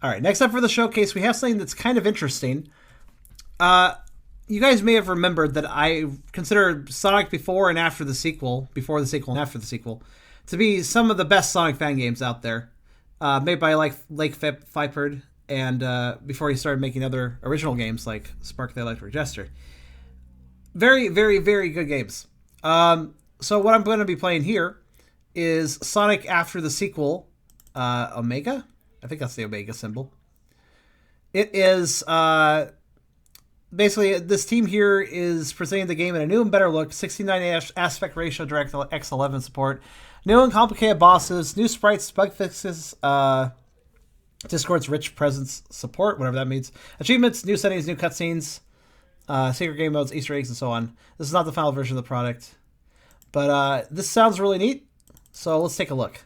All right, next up for the showcase, we have something that's kind of interesting. You guys may have remembered that I consider Sonic before and after the sequel, before the sequel and after the sequel, to be some of the best Sonic fan games out there. Made by like Lake Fiperd, and before he started making other original games like Spark the Electric Jester. Very, very, very good games. So what I'm going to be playing here is Sonic after the sequel, Omega? I think that's the Omega symbol. It is, basically, this team here is presenting the game in a new and better look, 69 aspect ratio, DirectX 11 support, new and complicated bosses, new sprites, bug fixes, Discord's rich presence support, whatever that means, achievements, new settings, new cutscenes, secret game modes, Easter eggs, and so on. This is not the final version of the product, but this sounds really neat, so let's take a look.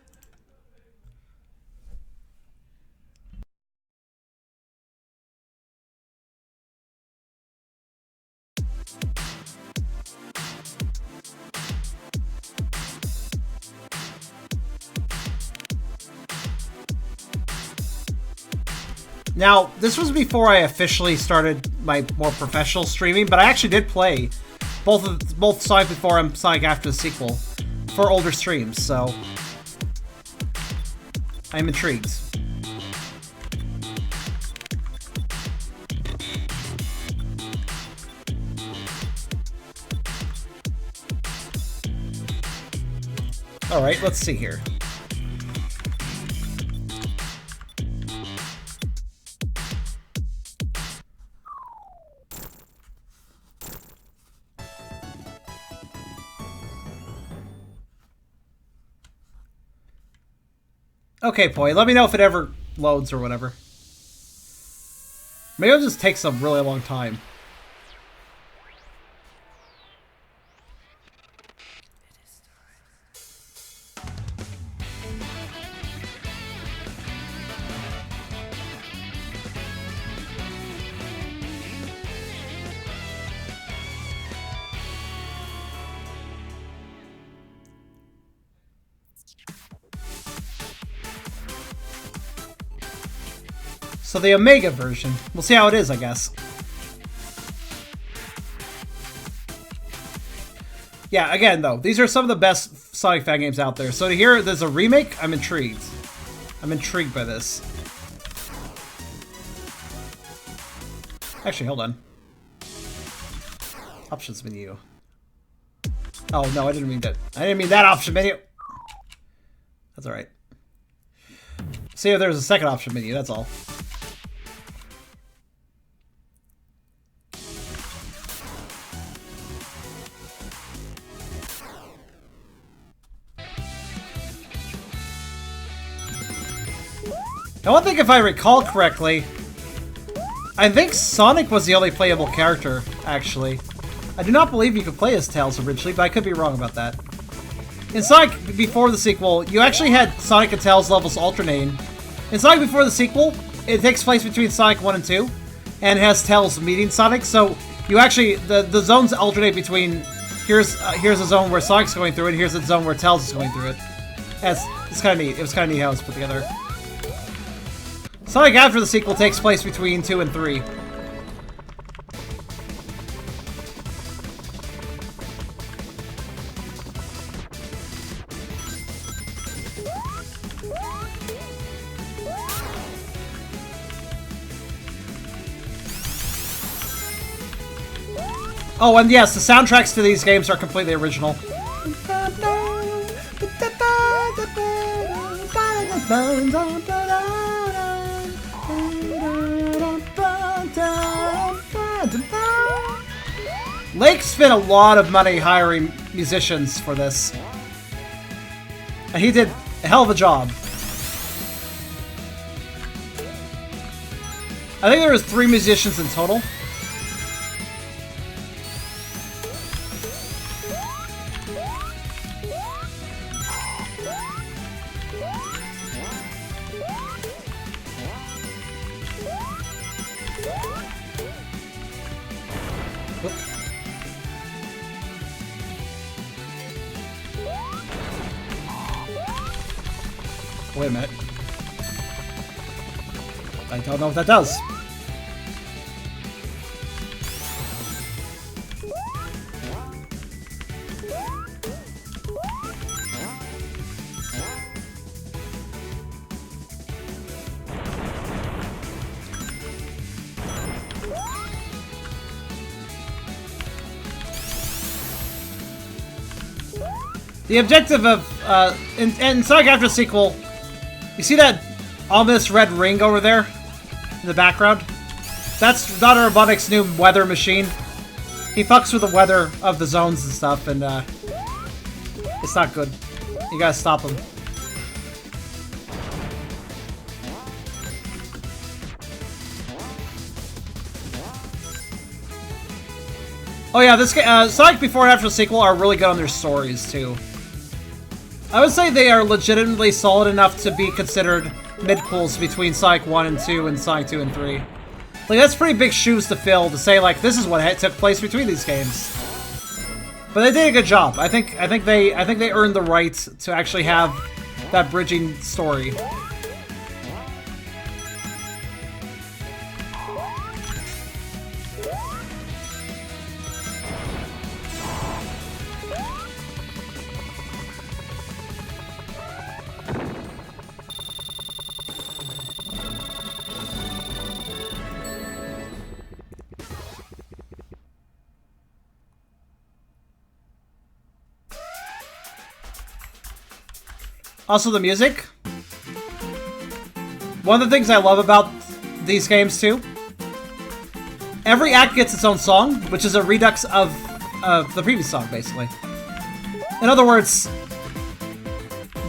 Now, this was before I officially started my more professional streaming, but I actually did play both Sonic before and Sonic after the sequel for older streams, so I'm intrigued. Alright, let's see here. Okay, Poi, let me know if it ever loads or whatever. Maybe it'll just take some really long time. So the Omega version. We'll see how it is, I guess. Yeah, again, though, these are some of the best Sonic fan games out there. So to hear there's a remake, I'm intrigued. I'm intrigued by this. Actually, hold on. Options menu. Oh, no, I didn't mean that. I didn't mean that option menu. That's alright. See if there's a second option menu, that's all. I don't think if I recall correctly, I think Sonic was the only playable character, actually. I do not believe you could play as Tails originally, but I could be wrong about that. In Sonic before the sequel, you actually had Sonic and Tails levels alternating. In Sonic before the sequel, it takes place between Sonic 1 and 2, and has Tails meeting Sonic, so you actually, the zones alternate between, here's a zone where Sonic's going through it, and here's a zone where Tails is going through it. It's kind of neat. It was kind of neat how it was put together. Sonic after the sequel takes place between 2 and 3. Oh, and yes, the soundtracks to these games are completely original. Lake spent a lot of money hiring musicians for this. And he did a hell of a job. I think there was 3 musicians in total. Wait a minute. I don't know what that does. The objective of, in Sonic After Sequel, you see that ominous red ring over there in the background? That's Dr. Robotnik's new weather machine. He fucks with the weather of the zones and stuff, and it's not good. You gotta stop him. Oh yeah, this Sonic Before and After Sequel are really good on their stories, too. I would say they are legitimately solid enough to be considered mid-pools between Sonic 1 and 2 and Sonic 2 and 3. Like, that's pretty big shoes to fill to say, like, this is what took place between these games. But they did a good job. I think they earned the right to actually have that bridging story. Also, the music. One of the things I love about these games, too, every act gets its own song, which is a redux of the previous song, basically. In other words,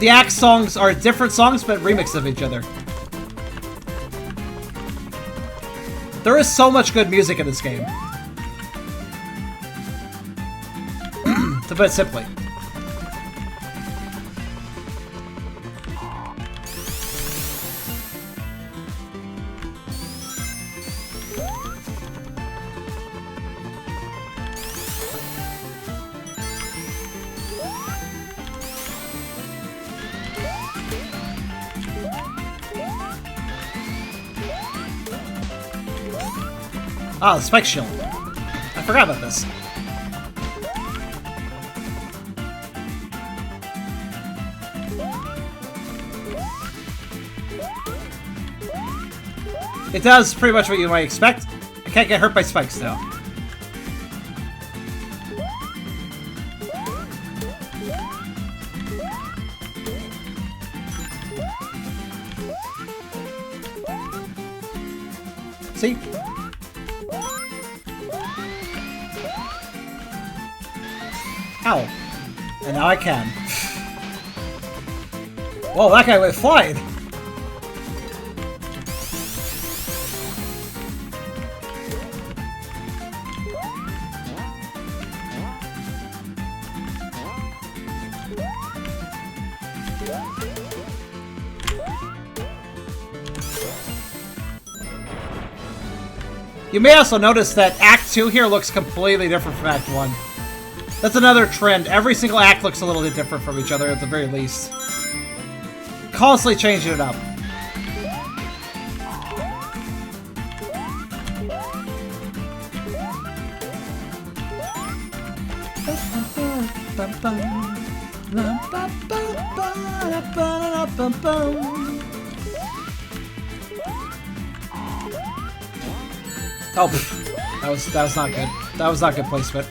the act songs are different songs, but remixes of each other. There is so much good music in this game. To put it simply. Ah, the spike shield. I forgot about this. It does pretty much what you might expect. I can't get hurt by spikes, though. See? Ow. And now I can. Whoa, that guy went flying! You may also notice that Act 2 here looks completely different from Act 1. That's another trend. Every single act looks a little bit different from each other, at the very least. Constantly changing it up. Oh, that was not good. That was not good placement.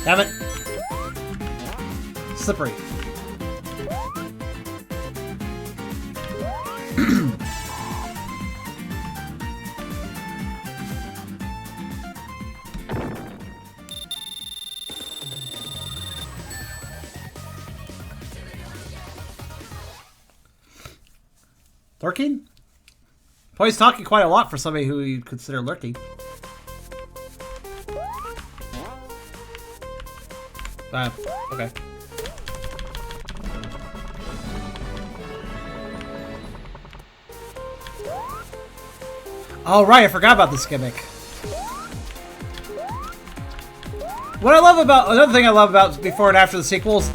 Damn it. Slippery. Lurking? Boy, he's talking quite a lot for somebody who you'd consider lurking. Okay. Oh, right, I forgot about this gimmick. What I love about... Another thing I love about before and after the sequels,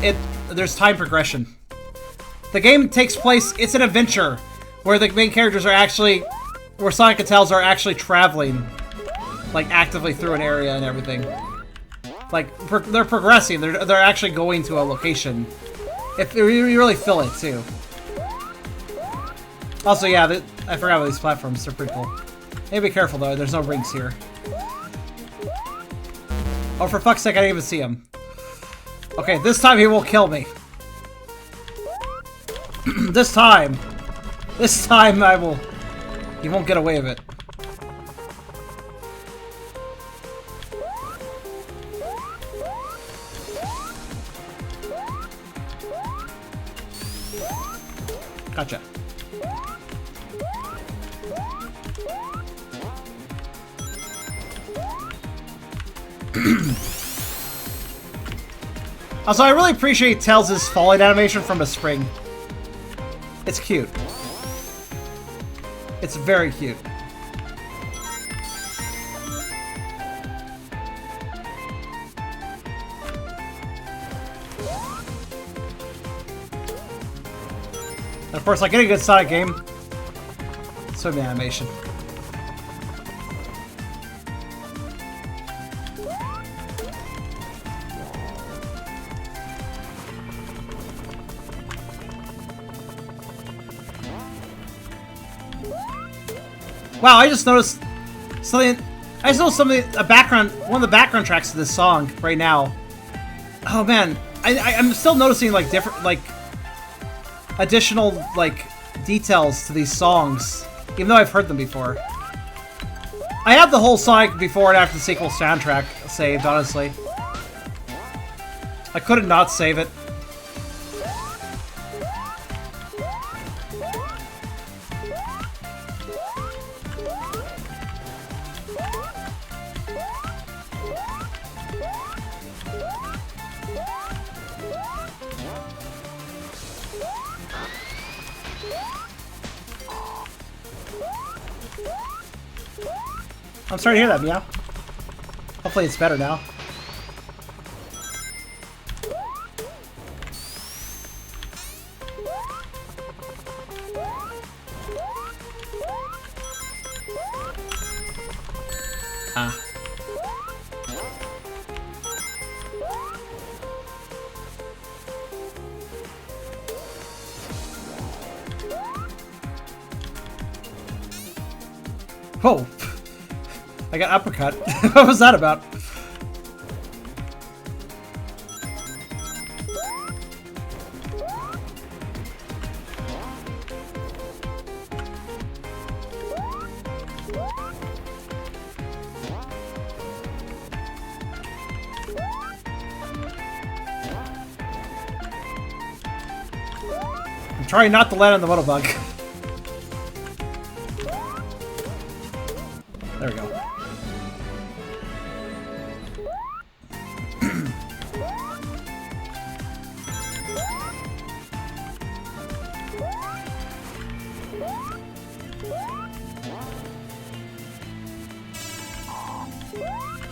there's time progression. The game takes place... It's an adventure where the main characters are actually... Where Sonic and Tails are actually traveling, like, actively through an area and everything. Like, they're progressing. They're actually going to a location. You really feel it, too. Also, yeah, I forgot about these platforms. They're pretty cool. Hey, be careful, though. There's no rings here. Oh, for fuck's sake, I didn't even see him. Okay, this time he won't kill me. This time I will... He won't get away with it. Gotcha. Also, I really appreciate Tails' falling animation from a spring. It's cute. It's very cute. And of course, like any good Sonic game, swimming animation. Wow, I just noticed something. I just noticed something. One of the background tracks of this song right now. Oh man, I'm still noticing like different, like additional like details to these songs, even though I've heard them before. I have the whole Sonic before and after the sequel soundtrack saved. Honestly, I couldn't not save it. I'm starting to hear that meow. Hopefully it's better now. Ah. Whoa. I got uppercut. What was that about? I'm trying not to land on the motor bug. There we go.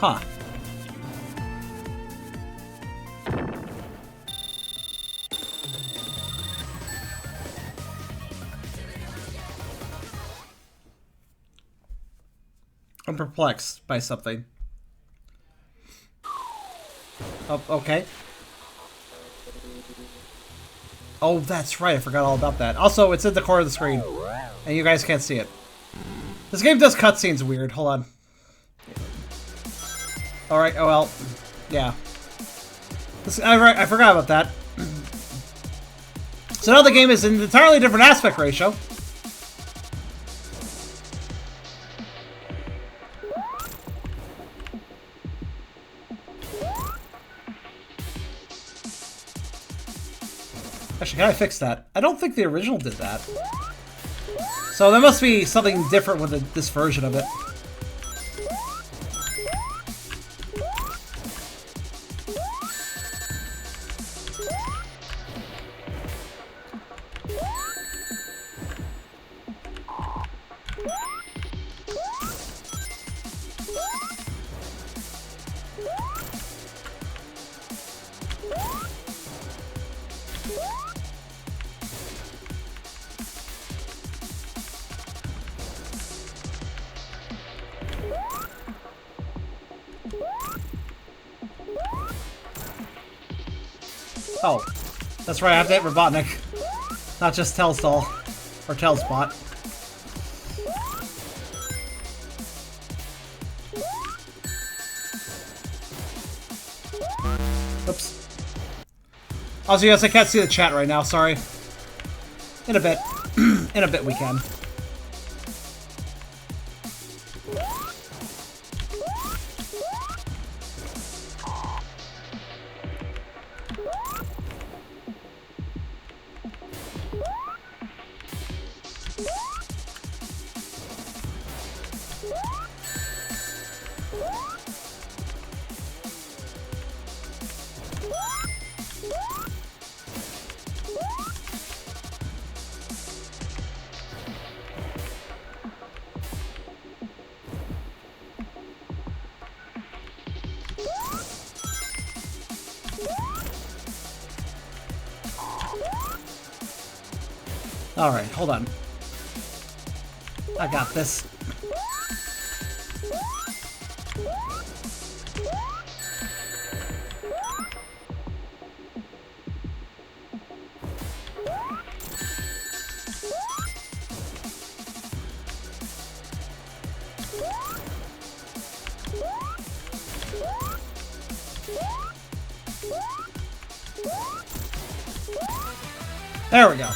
Huh. I'm perplexed by something. Oh, okay. Oh, that's right. I forgot all about that. Also, it's in the corner of the screen, and you guys can't see it. This game does cutscenes weird. Hold on. Alright, oh well. Yeah. I forgot about that. So now the game is in an entirely different aspect ratio. Actually, can I fix that? I don't think the original did that. So there must be something different with this version of it. Oh, that's right, I have to hit Robotnik. Not just Tellstall. Or Tellspot. Oops. Also, yes, I can't see the chat right now, sorry. In a bit. In a bit we can. Alright, hold on. I got this. There we go.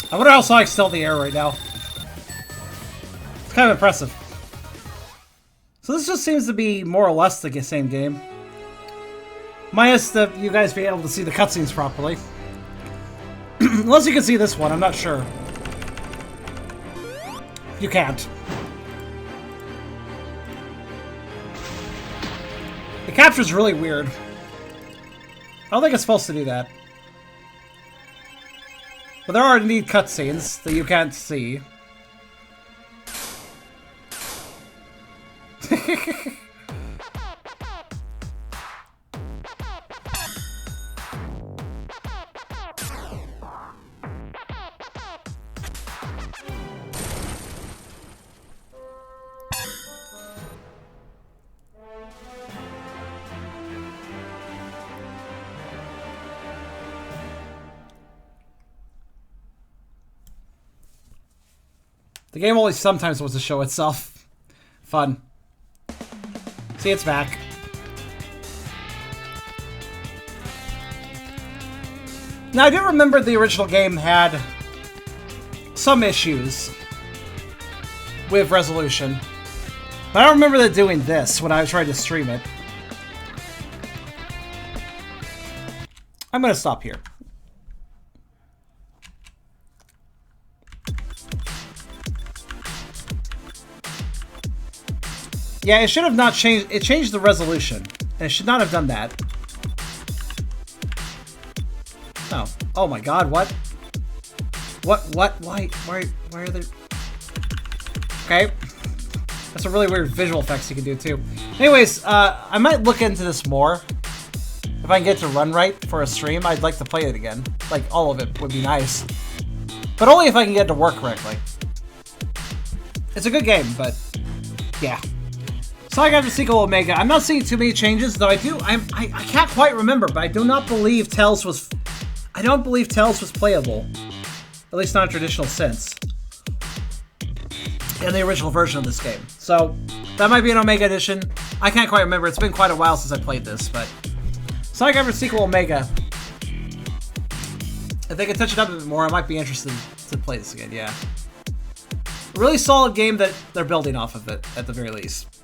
I wonder how Sonic's still in the air right now. It's kind of impressive. So this just seems to be more or less the same game. Minus you guys being able to see the cutscenes properly. Unless you can see this one, I'm not sure. You can't. The capture's really weird. I don't think it's supposed to do that. But there are indeed cutscenes that you can't see. The game only sometimes wants to show itself. Fun. See, it's back. Now, I do remember the original game had some issues with resolution. But I don't remember them doing this when I tried to stream it. I'm going to stop here. Yeah, it should have not changed. It changed the resolution. And it should not have done that. Oh. Oh my god, what? What? Why are there... Okay. That's a really weird visual effects you can do, too. Anyways, I might look into this more. If I can get it to run right for a stream, I'd like to play it again. Like, all of it would be nice. But only if I can get it to work correctly. It's a good game, but... yeah. Sonic After Sequel Omega. I'm not seeing too many changes, though I can't quite remember, but I do not believe Tails was... I don't believe Tails was playable. At least not in traditional sense. In the original version of this game. So, that might be an Omega Edition. I can't quite remember. It's been quite a while since I played this, but... Sonic After Sequel Omega. If they can touch it up a bit more, I might be interested to play this again, yeah. A really solid game that they're building off of it, at the very least.